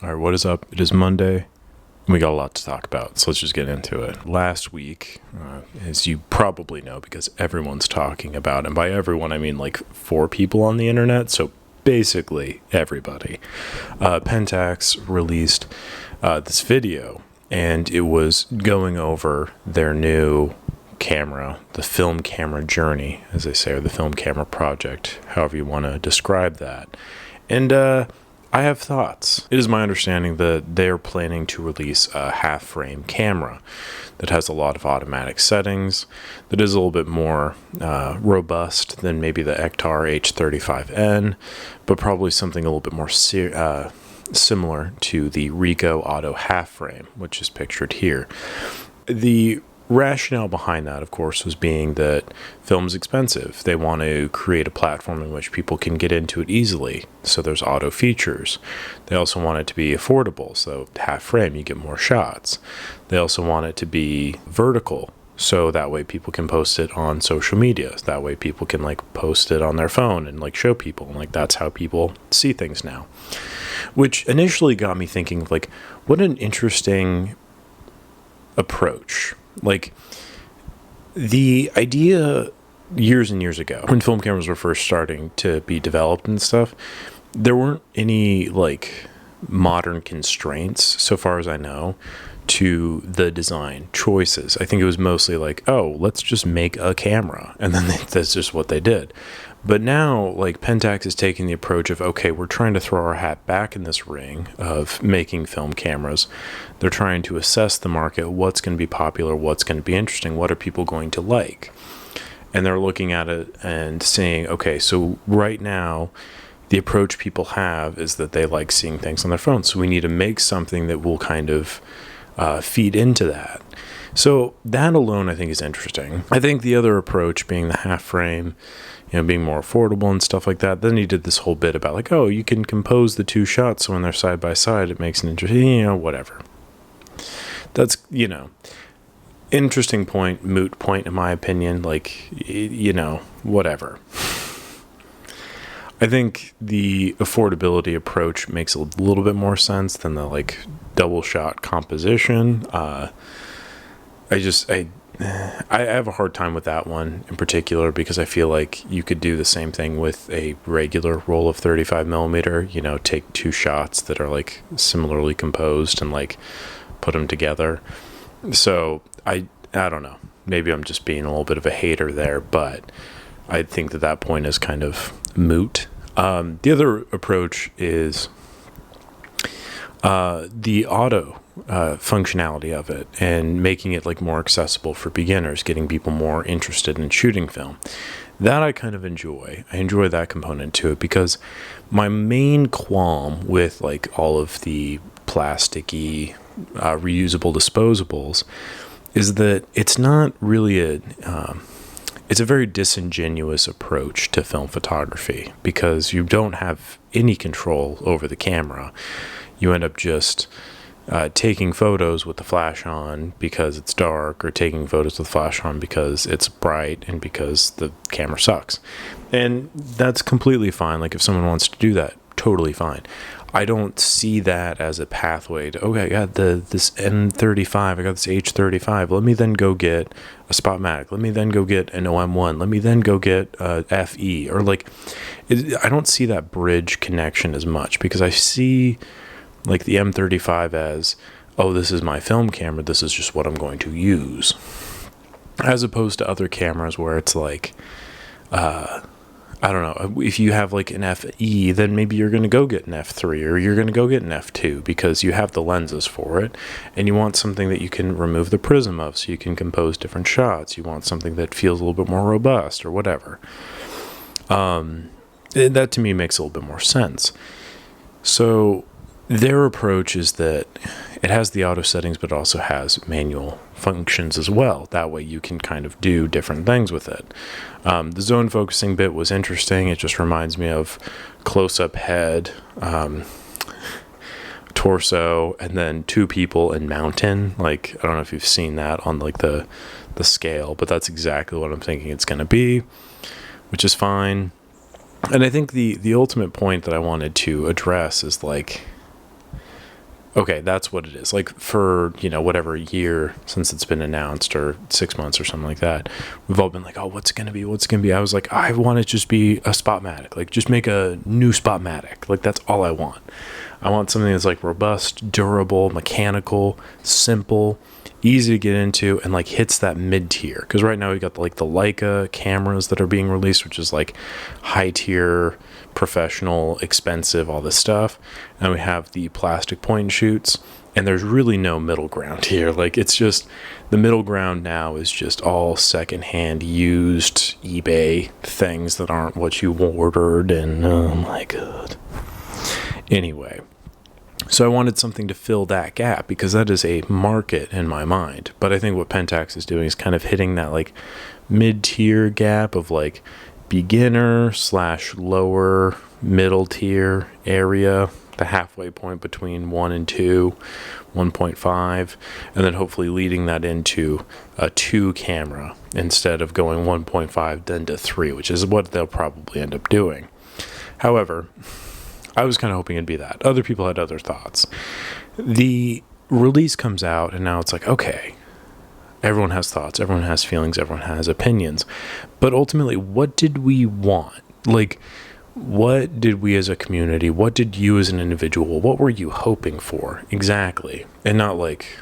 All right, what is up? It is Monday. We got a lot to talk about, so let's just get into it. Last week, as you probably know, because everyone's talking about, and by everyone, I mean like 4 people on the internet, so basically everybody, Pentax released this video, and it was going over their new camera, the film camera journey, as they say, or the film camera project, however you want to describe that. And I have thoughts. It is my understanding that they're planning to release a half-frame camera that has a lot of automatic settings, that is a little bit more robust than maybe the Ektar H35N, but probably something a little bit more similar to the Ricoh Auto half-frame, which is pictured here. The rationale behind that, of course, was being that film is expensive. They want to create a platform in which people can get into it easily, so there's auto features. They also want it to be affordable, so half frame, you get more shots. They also want it to be vertical, so that way people can post it on social media. That way people can like post it on their phone and like show people, and like that's how people see things now. Which initially got me thinking, like, what an interesting approach. Like, the idea years and years ago, when film cameras were first starting to be developed and stuff, there weren't any like modern constraints, so far as I know, to the design choices. I think it was mostly like, oh, let's just make a camera, and then that's just what they did. But now, like, Pentax is taking the approach of, okay, we're trying to throw our hat back in this ring of making film cameras. They're trying to assess the market, what's going to be popular, what's going to be interesting, what are people going to like. And they're looking at it and saying, okay, so right now, the approach people have is that they like seeing things on their phone. So we need to make something that will kind of feed into that. So that alone, I think, is interesting. I think the other approach being the half frame, being more affordable and stuff like that. Then he did this whole bit about like, oh, you can compose the 2 shots so when they're side by side, it makes an interesting, whatever. That's, interesting point, moot point in my opinion, like, whatever. I think the affordability approach makes a little bit more sense than the like double shot composition. I have a hard time with that one in particular because I feel like you could do the same thing with a regular roll of 35 millimeter, take 2 shots that are like similarly composed and like put them together. So I don't know, maybe I'm just being a little bit of a hater there, but I think that point is kind of moot. The other approach is the auto functionality of it and making it like more accessible for beginners, getting people more interested in shooting film. That I kind of enjoy. I enjoy that component to it because my main qualm with like all of the plasticky reusable disposables is that it's not really it's a very disingenuous approach to film photography because you don't have any control over the camera. You end up just taking photos with the flash on because it's dark, or taking photos with the flash on because it's bright and because the camera sucks. And that's completely fine. Like, if someone wants to do that, totally fine. I don't see that as a pathway to, okay, I got this M35, I got this H35. Let me then go get a Spotmatic. Let me then go get an OM1. Let me then go get a FE. Or like, I don't see that bridge connection as much because I see like the M35 as, oh, this is my film camera, this is just what I'm going to use. As opposed to other cameras where it's like, I don't know, if you have like an FE, then maybe you're going to go get an F3 or you're going to go get an F2 because you have the lenses for it and you want something that you can remove the prism of so you can compose different shots. You want something that feels a little bit more robust or whatever. That to me makes a little bit more sense. So their approach is that it has the auto settings, but also has manual functions as well. That way you can kind of do different things with it. The zone focusing bit was interesting. It just reminds me of close-up head, torso, and then 2 people in mountain. Like, I don't know if you've seen that on like the scale, but that's exactly what I'm thinking it's going to be, which is fine. And I think the ultimate point that I wanted to address is like, Okay, that's what it is. Like for, whatever year since it's been announced, or 6 months or something like that, we've all been like, oh, what's it going to be? What's it going to be? I was like, I want it to just be a Spotmatic. Like, just make a new Spotmatic. Like, that's all I want. I want something that's like robust, durable, mechanical, simple, easy to get into, and like hits that mid tier. Because right now we got like the Leica cameras that are being released, which is like high tier, professional, expensive, all this stuff. And we have the plastic point and shoots, and there's really no middle ground here. Like, it's just, the middle ground now is just all secondhand used eBay things that aren't what you ordered, and oh my god. Anyway, so I wanted something to fill that gap, because that is a market in my mind. But I think what Pentax is doing is kind of hitting that like mid-tier gap of like beginner / lower middle tier area, the halfway point between 1 and 2, 1.5, and then hopefully leading that into a 2 camera instead of going 1.5 then to 3, which is what they'll probably end up doing. However, I was kind of hoping it'd be that. Other people had other thoughts. The release comes out, and now it's like, okay, everyone has thoughts, everyone has feelings, everyone has opinions. But ultimately, what did we want? Like, what did we as a community, what did you as an individual, what were you hoping for exactly? And not like,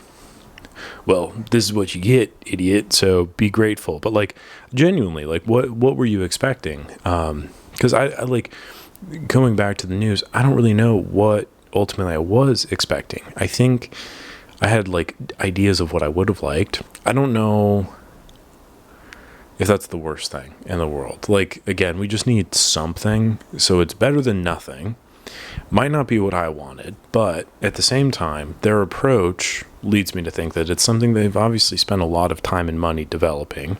well, this is what you get, idiot, so be grateful. But like, genuinely, like, what were you expecting? Because I like, going back to the news, I don't really know what ultimately I was expecting. I think I had like ideas of what I would have liked. I don't know if that's the worst thing in the world. Like, again, we just need something, so it's better than nothing. Might not be what I wanted, but at the same time, their approach leads me to think that it's something they've obviously spent a lot of time and money developing.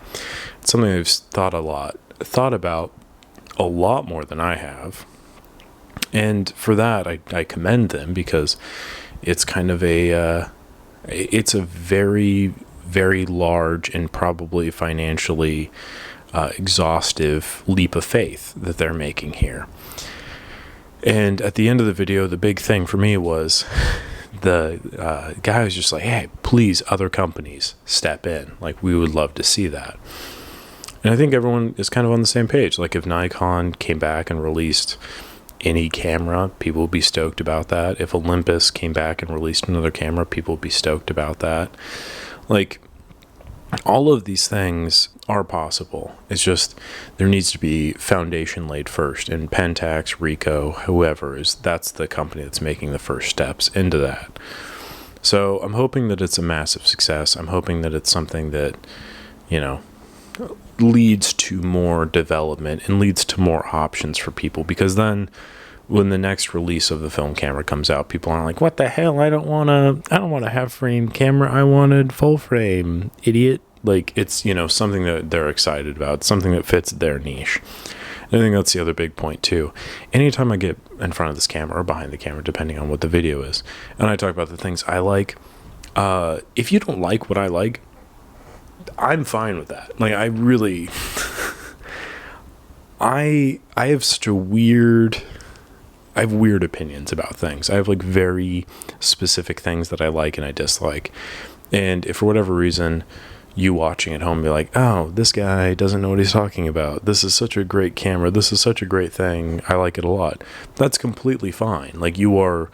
It's something they've thought about a lot more than I have. And for that, I commend them, because it's kind of it's a very, very large and probably financially exhaustive leap of faith that they're making here. And at the end of the video, the big thing for me was the guy was just like, hey, please, other companies, step in. Like, we would love to see that. And I think everyone is kind of on the same page. Like, if Nikon came back and released any camera, people would be stoked about that. If Olympus came back and released another camera, people would be stoked about that. Like, all of these things are possible. It's just there needs to be foundation laid first. And Pentax, Ricoh, whoever that's the company that's making the first steps into that. So I'm hoping that it's a massive success. I'm hoping that it's something that, leads to more development and leads to more options for people, because then when the next release of the film camera comes out, people aren't like, what the hell, I don't want a half frame camera, I wanted full frame, idiot. Like, it's something that they're excited about, something that fits their niche. And I think that's the other big point too. Anytime I get in front of this camera or behind the camera, depending on what the video is, and I talk about the things I like, if you don't like what I like, I'm fine with that. Like, I really, I have such a weird opinions about things. I have like very specific things that I like and I dislike. And if for whatever reason you watching at home be like, oh, this guy doesn't know what he's talking about, this is such a great camera, this is such a great thing, I like it a lot, that's completely fine. Like, you are,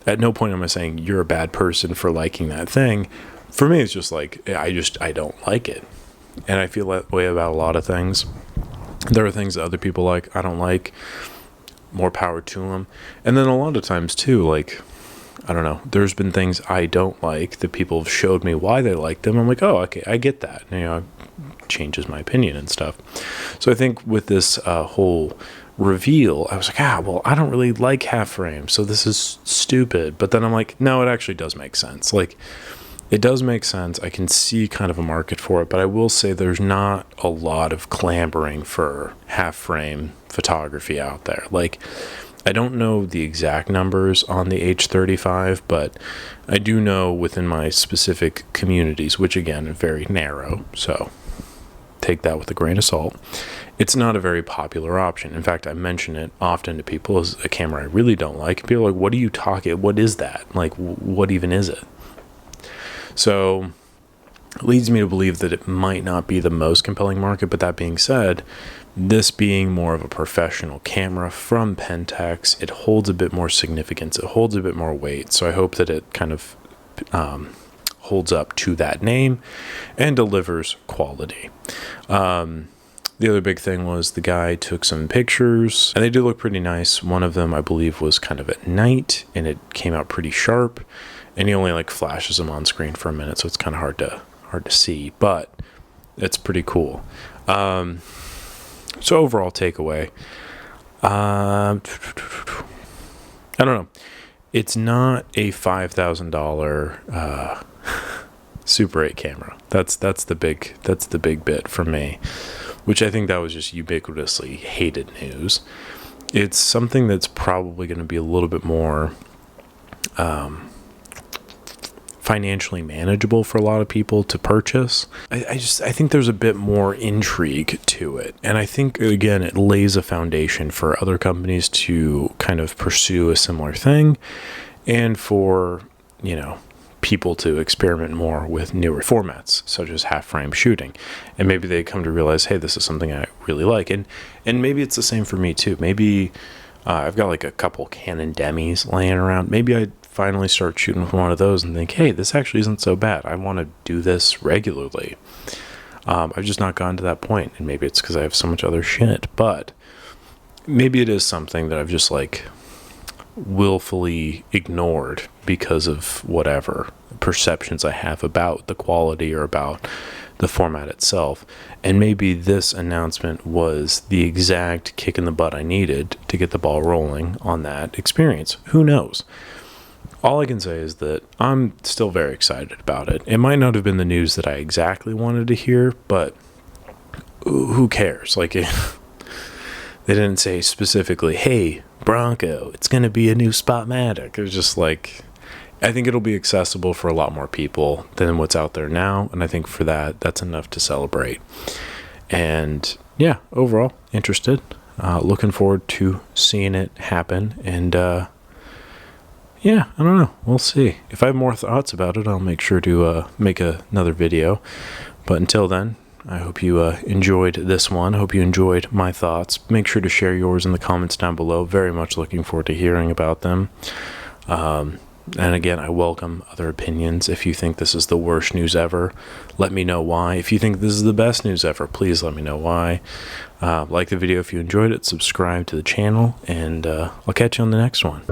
at no point am I saying you're a bad person for liking that thing. For me, it's just like, I don't like it. And I feel that way about a lot of things. There are things that other people like, I don't like. More power to them. And then a lot of times too, like, I don't know, there's been things I don't like that people have showed me why they like them. I'm like, oh, okay, I get that. It changes my opinion and stuff. So I think with this whole reveal, I was like, well, I don't really like half frame, so this is stupid. But then I'm like, no, it actually does make sense. Like, it does make sense. I can see kind of a market for it, but I will say there's not a lot of clamoring for half frame photography out there. Like, I don't know the exact numbers on the H35, but I do know within my specific communities, which again are very narrow, so take that with a grain of salt. It's not a very popular option. In fact, I mention it often to people as a camera I really don't like. People are like, what are you talking? What is that? Like, what even is it? So it leads me to believe that it might not be the most compelling market. But that being said, this being more of a professional camera from Pentax, it holds a bit more significance. It holds a bit more weight. So I hope that it kind of holds up to that name and delivers quality. The other big thing was the guy took some pictures, and they do look pretty nice. One of them, I believe, was kind of at night, and it came out pretty sharp. And he only like flashes them on screen for a minute, so it's kind of hard to see, but it's pretty cool. So overall takeaway, I don't know. It's not a $5,000 Super 8 camera. That's the big bit for me, which I think that was just ubiquitously hated news. It's something that's probably going to be a little bit more financially manageable for a lot of people to purchase. I think there's a bit more intrigue to it. And I think, again, it lays a foundation for other companies to kind of pursue a similar thing, and for, people to experiment more with newer formats, such as half-frame shooting. And maybe they come to realize, hey, this is something I really like. And maybe it's the same for me too. Maybe I've got like a couple Canon Demis laying around. Maybe I finally start shooting with one of those and think, hey, this actually isn't so bad. I want to do this regularly. I've just not gotten to that point, and maybe it's because I have so much other shit, but maybe it is something that I've just like willfully ignored because of whatever perceptions I have about the quality or about the format itself. And maybe this announcement was the exact kick in the butt I needed to get the ball rolling on that experience. Who knows? All I can say is that I'm still very excited about it. It might not have been the news that I exactly wanted to hear, but who cares? Like, they didn't say specifically, hey, Bronco, it's going to be a new Spotmatic. It was just like, I think it'll be accessible for a lot more people than what's out there now. And I think for that, that's enough to celebrate. And yeah, overall, interested. Looking forward to seeing it happen. And yeah, I don't know. We'll see. If I have more thoughts about it, I'll make sure to make another video. But until then, I hope you enjoyed this one. I hope you enjoyed my thoughts. Make sure to share yours in the comments down below. Very much looking forward to hearing about them. And again, I welcome other opinions. If you think this is the worst news ever, let me know why. If you think this is the best news ever, please let me know why. Like the video if you enjoyed it, subscribe to the channel, and I'll catch you on the next one.